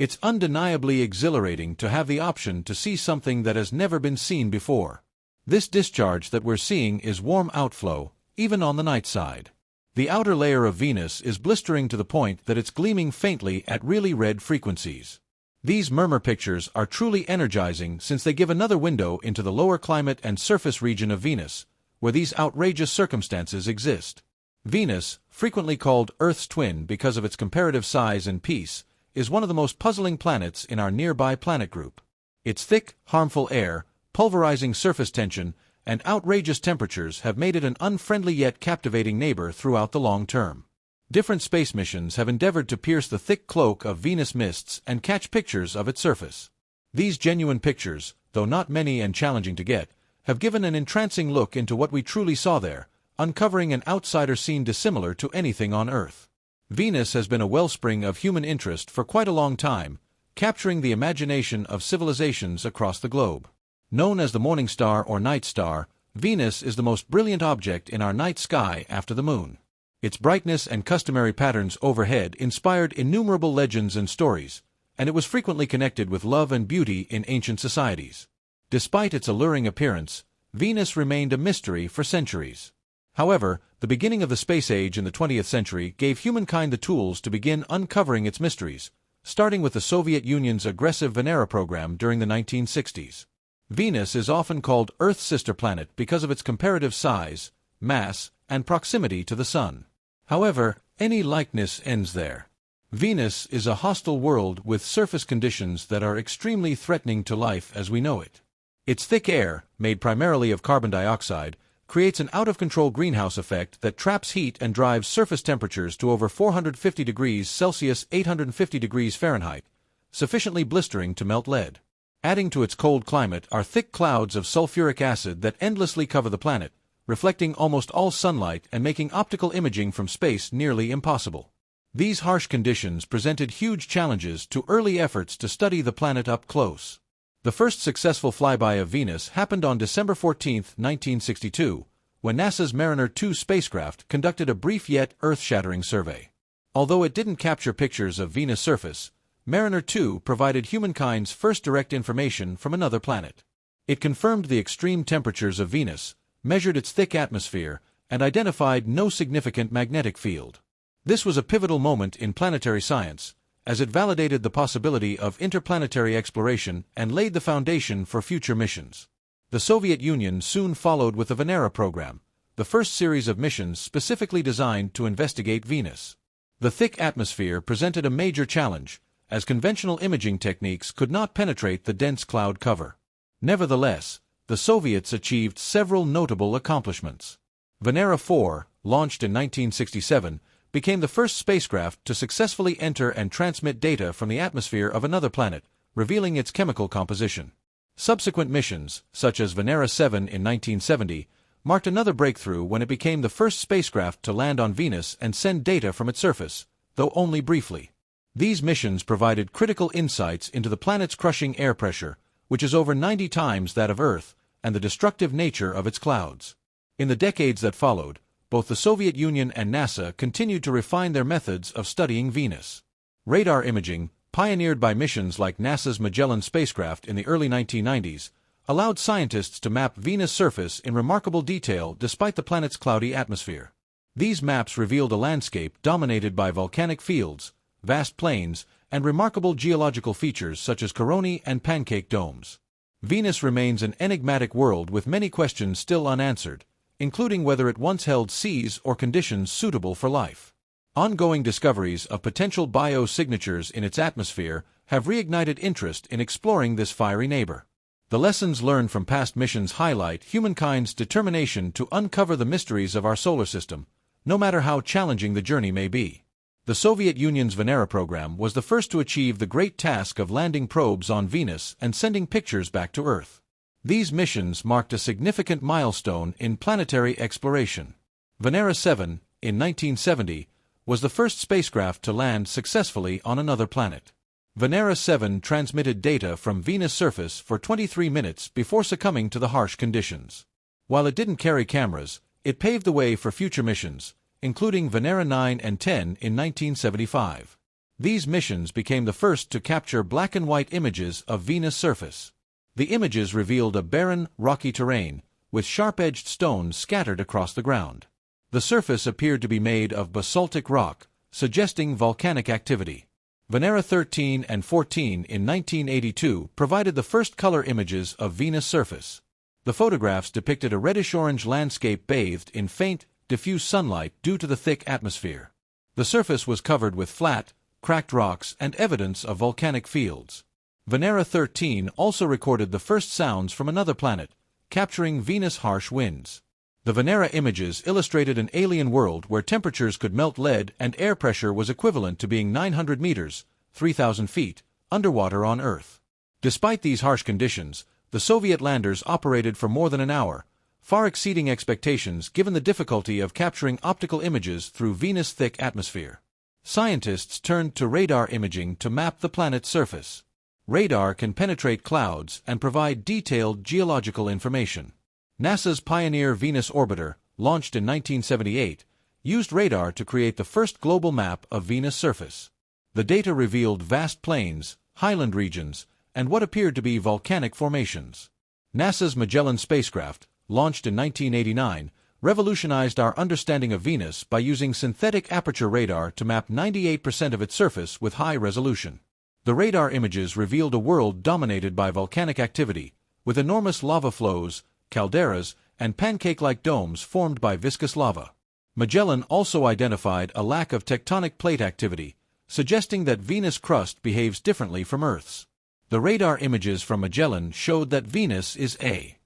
It's undeniably exhilarating to have the option to see something that has never been seen before. This discharge that we're seeing is warm outflow, even on the night side. The outer layer of Venus is blistering to the point that it's gleaming faintly at really red frequencies. These murmur pictures are truly energizing since they give another window into the lower climate and surface region of Venus, where these outrageous circumstances exist. Venus, frequently called Earth's twin because of its comparative size and peace, is one of the most puzzling planets in our nearby planet group. Its thick, harmful air, pulverizing surface tension, and outrageous temperatures have made it an unfriendly yet captivating neighbor throughout the long term. Different space missions have endeavored to pierce the thick cloak of Venus mists and catch pictures of its surface. These genuine pictures, though not many and challenging to get, have given an entrancing look into what we truly saw there, uncovering an outsider scene dissimilar to anything on Earth. Venus has been a wellspring of human interest for quite a long time, capturing the imagination of civilizations across the globe. Known as the morning star or night star, Venus is the most brilliant object in our night sky after the moon. Its brightness and customary patterns overhead inspired innumerable legends and stories, and it was frequently connected with love and beauty in ancient societies. Despite its alluring appearance, Venus remained a mystery for centuries. However, the beginning of the space age in the 20th century gave humankind the tools to begin uncovering its mysteries, starting with the Soviet Union's aggressive Venera program during the 1960s. Venus is often called Earth's sister planet because of its comparative size, mass, and proximity to the Sun. However, any likeness ends there. Venus is a hostile world with surface conditions that are extremely threatening to life as we know it. Its thick air, made primarily of carbon dioxide, creates an out-of-control greenhouse effect that traps heat and drives surface temperatures to over 450 degrees Celsius (850 degrees Fahrenheit), sufficiently blistering to melt lead. Adding to its cold climate are thick clouds of sulfuric acid that endlessly cover the planet, reflecting almost all sunlight and making optical imaging from space nearly impossible. These harsh conditions presented huge challenges to early efforts to study the planet up close. The first successful flyby of Venus happened on December 14, 1962, when NASA's Mariner 2 spacecraft conducted a brief yet earth-shattering survey. Although it didn't capture pictures of Venus' surface, Mariner 2 provided humankind's first direct information from another planet. It confirmed the extreme temperatures of Venus, measured its thick atmosphere, and identified no significant magnetic field. This was a pivotal moment in planetary science, as it validated the possibility of interplanetary exploration and laid the foundation for future missions. The Soviet Union soon followed with the Venera program, the first series of missions specifically designed to investigate Venus. The thick atmosphere presented a major challenge, as conventional imaging techniques could not penetrate the dense cloud cover. Nevertheless, the Soviets achieved several notable accomplishments. Venera 4, launched in 1967, became the first spacecraft to successfully enter and transmit data from the atmosphere of another planet, revealing its chemical composition. Subsequent missions, such as Venera 7 in 1970, marked another breakthrough when it became the first spacecraft to land on Venus and send data from its surface, though only briefly. These missions provided critical insights into the planet's crushing air pressure, which is over 90 times that of Earth, and the destructive nature of its clouds. In the decades that followed, both the Soviet Union and NASA continued to refine their methods of studying Venus. Radar imaging, pioneered by missions like NASA's Magellan spacecraft in the early 1990s, allowed scientists to map Venus' surface in remarkable detail despite the planet's cloudy atmosphere. These maps revealed a landscape dominated by volcanic fields, vast plains, and remarkable geological features such as coronae and pancake domes. Venus remains an enigmatic world with many questions still unanswered, including whether it once held seas or conditions suitable for life. Ongoing discoveries of potential biosignatures in its atmosphere have reignited interest in exploring this fiery neighbor. The lessons learned from past missions highlight humankind's determination to uncover the mysteries of our solar system, no matter how challenging the journey may be. The Soviet Union's Venera program was the first to achieve the great task of landing probes on Venus and sending pictures back to Earth. These missions marked a significant milestone in planetary exploration. Venera 7, in 1970, was the first spacecraft to land successfully on another planet. Venera 7 transmitted data from Venus' surface for 23 minutes before succumbing to the harsh conditions. While it didn't carry cameras, it paved the way for future missions, including Venera 9 and 10 in 1975. These missions became the first to capture black and white images of Venus' surface. The images revealed a barren, rocky terrain, with sharp-edged stones scattered across the ground. The surface appeared to be made of basaltic rock, suggesting volcanic activity. Venera 13 and 14 in 1982 provided the first color images of Venus' surface. The photographs depicted a reddish-orange landscape bathed in faint, diffuse sunlight due to the thick atmosphere. The surface was covered with flat, cracked rocks and evidence of volcanic fields. Venera 13 also recorded the first sounds from another planet, capturing Venus' harsh winds. The Venera images illustrated an alien world where temperatures could melt lead and air pressure was equivalent to being 900 meters, 3,000 feet, underwater on Earth. Despite these harsh conditions, the Soviet landers operated for more than an hour, far exceeding expectations given the difficulty of capturing optical images through Venus' thick atmosphere. Scientists turned to radar imaging to map the planet's surface. Radar can penetrate clouds and provide detailed geological information. NASA's Pioneer Venus orbiter, launched in 1978, used radar to create the first global map of Venus' surface. The data revealed vast plains, highland regions, and what appeared to be volcanic formations. NASA's Magellan spacecraft, launched in 1989, revolutionized our understanding of Venus by using synthetic aperture radar to map 98% of its surface with high resolution. The radar images revealed a world dominated by volcanic activity, with enormous lava flows, calderas, and pancake-like domes formed by viscous lava. Magellan also identified a lack of tectonic plate activity, suggesting that Venus' crust behaves differently from Earth's. The radar images from Magellan showed that Venus is a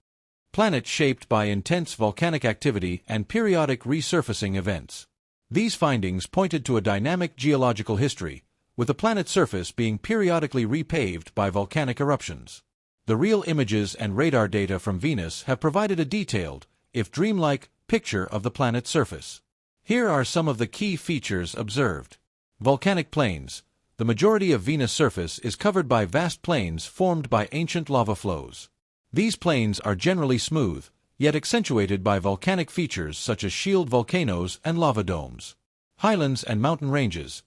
planet shaped by intense volcanic activity and periodic resurfacing events. These findings pointed to a dynamic geological history, with the planet's surface being periodically repaved by volcanic eruptions. The real images and radar data from Venus have provided a detailed, if dreamlike, picture of the planet's surface. Here are some of the key features observed. Volcanic plains. The majority of Venus' surface is covered by vast plains formed by ancient lava flows. These plains are generally smooth, yet accentuated by volcanic features such as shield volcanoes and lava domes. Highlands and mountain ranges.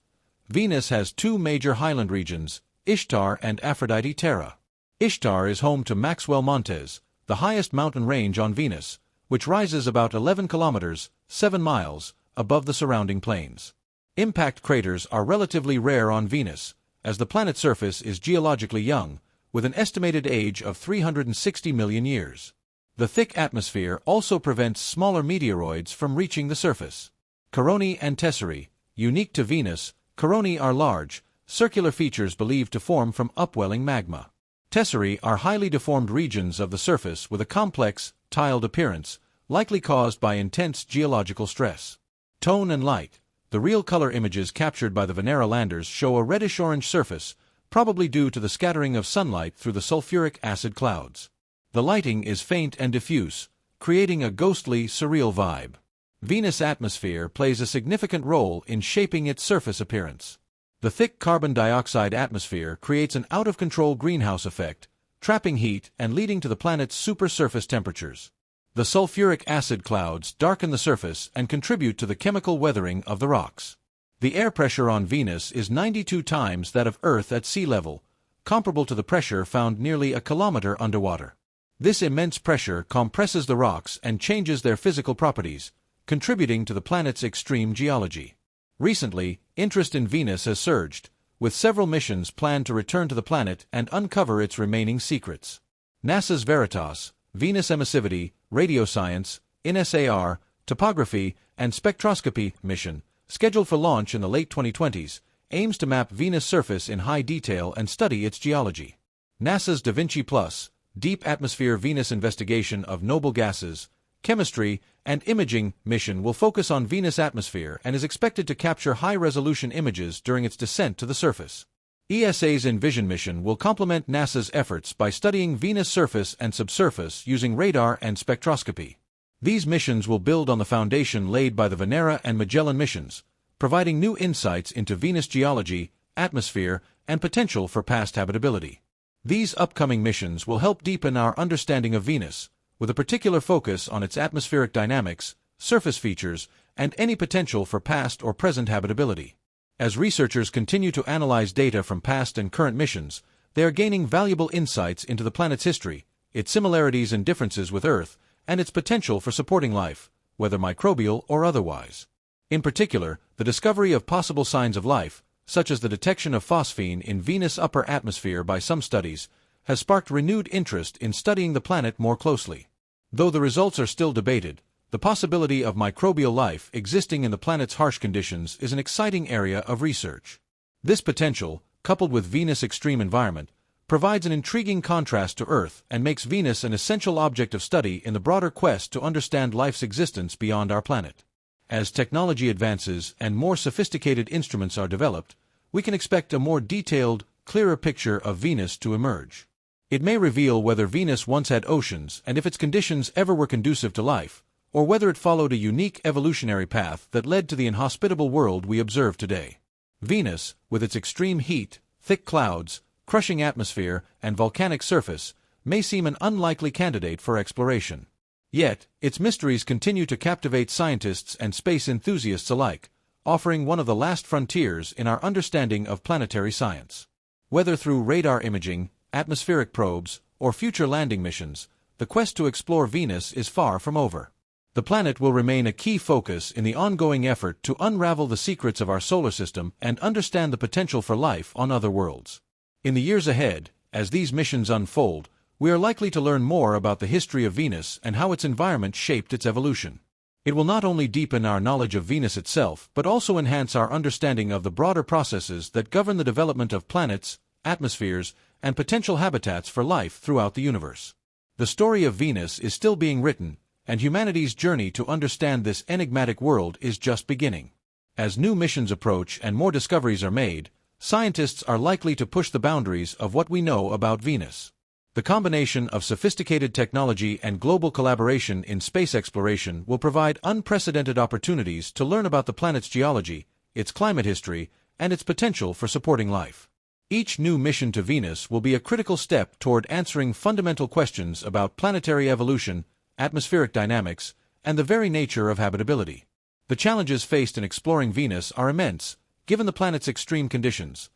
Venus has two major highland regions, Ishtar and Aphrodite Terra. Ishtar is home to Maxwell Montes, the highest mountain range on Venus, which rises about 11 kilometers, 7 miles, above the surrounding plains. Impact craters are relatively rare on Venus, as the planet's surface is geologically young, with an estimated age of 360 million years. The thick atmosphere also prevents smaller meteoroids from reaching the surface. Coronae and tesserae. Unique to Venus, coronae are large, circular features believed to form from upwelling magma. Tesserae are highly deformed regions of the surface with a complex, tiled appearance, likely caused by intense geological stress. Tone and light. The real color images captured by the Venera landers show a reddish-orange surface, probably due to the scattering of sunlight through the sulfuric acid clouds. The lighting is faint and diffuse, creating a ghostly, surreal vibe. Venus' atmosphere plays a significant role in shaping its surface appearance. The thick carbon dioxide atmosphere creates an out-of-control greenhouse effect, trapping heat and leading to the planet's supersurface temperatures. The sulfuric acid clouds darken the surface and contribute to the chemical weathering of the rocks. The air pressure on Venus is 92 times that of Earth at sea level, comparable to the pressure found nearly a kilometer underwater. This immense pressure compresses the rocks and changes their physical properties, contributing to the planet's extreme geology. Recently, interest in Venus has surged, with several missions planned to return to the planet and uncover its remaining secrets. NASA's Veritas, Venus Emissivity, Radioscience, INSAR, Topography, and Spectroscopy mission, scheduled for launch in the late 2020s, aims to map Venus' surface in high detail and study its geology. NASA's Da Vinci Plus, Deep Atmosphere Venus Investigation of Noble Gases, Chemistry, and Imaging mission will focus on Venus' atmosphere and is expected to capture high-resolution images during its descent to the surface. ESA's Envision mission will complement NASA's efforts by studying Venus' surface and subsurface using radar and spectroscopy. These missions will build on the foundation laid by the Venera and Magellan missions, providing new insights into Venus geology, atmosphere, and potential for past habitability. These upcoming missions will help deepen our understanding of Venus, with a particular focus on its atmospheric dynamics, surface features, and any potential for past or present habitability. As researchers continue to analyze data from past and current missions, they are gaining valuable insights into the planet's history, its similarities and differences with Earth, and its potential for supporting life, whether microbial or otherwise. In particular, the discovery of possible signs of life, such as the detection of phosphine in Venus' upper atmosphere by some studies, has sparked renewed interest in studying the planet more closely. Though the results are still debated, the possibility of microbial life existing in the planet's harsh conditions is an exciting area of research. This potential, coupled with Venus' extreme environment, provides an intriguing contrast to Earth and makes Venus an essential object of study in the broader quest to understand life's existence beyond our planet. As technology advances and more sophisticated instruments are developed, we can expect a more detailed, clearer picture of Venus to emerge. It may reveal whether Venus once had oceans and if its conditions ever were conducive to life, or whether it followed a unique evolutionary path that led to the inhospitable world we observe today. Venus, with its extreme heat, thick clouds, crushing atmosphere, and volcanic surface, may seem an unlikely candidate for exploration. Yet, its mysteries continue to captivate scientists and space enthusiasts alike, offering one of the last frontiers in our understanding of planetary science. Whether through radar imaging, atmospheric probes, or future landing missions, the quest to explore Venus is far from over. The planet will remain a key focus in the ongoing effort to unravel the secrets of our solar system and understand the potential for life on other worlds. In the years ahead, as these missions unfold, we are likely to learn more about the history of Venus and how its environment shaped its evolution. It will not only deepen our knowledge of Venus itself, but also enhance our understanding of the broader processes that govern the development of planets, atmospheres, and potential habitats for life throughout the universe. The story of Venus is still being written, and humanity's journey to understand this enigmatic world is just beginning. As new missions approach and more discoveries are made, scientists are likely to push the boundaries of what we know about Venus. The combination of sophisticated technology and global collaboration in space exploration will provide unprecedented opportunities to learn about the planet's geology, its climate history, and its potential for supporting life. Each new mission to Venus will be a critical step toward answering fundamental questions about planetary evolution, atmospheric dynamics, and the very nature of habitability. The challenges faced in exploring Venus are immense, given the planet's extreme conditions: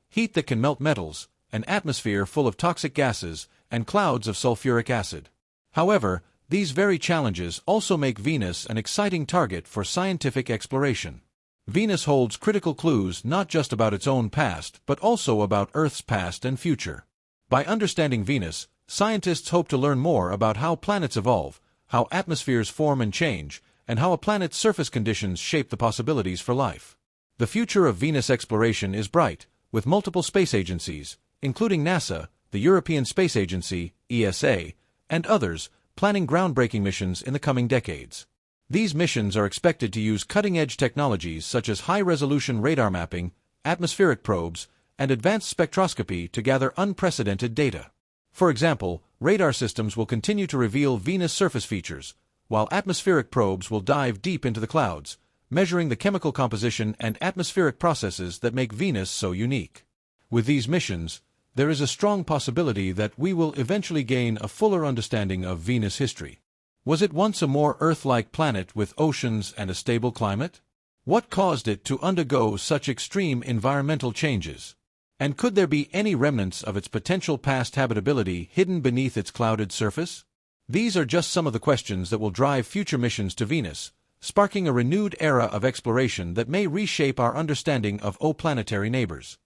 heat that can melt metals, an atmosphere full of toxic gases, and clouds of sulfuric acid. However, these very challenges also make Venus an exciting target for scientific exploration. Venus holds critical clues not just about its own past, but also about Earth's past and future. By understanding Venus, scientists hope to learn more about how planets evolve, how atmospheres form and change, and how a planet's surface conditions shape the possibilities for life. The future of Venus exploration is bright, with multiple space agencies, including NASA, the European Space Agency, ESA, and others, planning groundbreaking missions in the coming decades. These missions are expected to use cutting-edge technologies such as high-resolution radar mapping, atmospheric probes, and advanced spectroscopy to gather unprecedented data. For example, radar systems will continue to reveal Venus surface features, while atmospheric probes will dive deep into the clouds, measuring the chemical composition and atmospheric processes that make Venus so unique. With these missions, there is a strong possibility that we will eventually gain a fuller understanding of Venus' history. Was it once a more Earth-like planet with oceans and a stable climate? What caused it to undergo such extreme environmental changes? And could there be any remnants of its potential past habitability hidden beneath its clouded surface? These are just some of the questions that will drive future missions to Venus, sparking a renewed era of exploration that may reshape our understanding of planetary neighbors.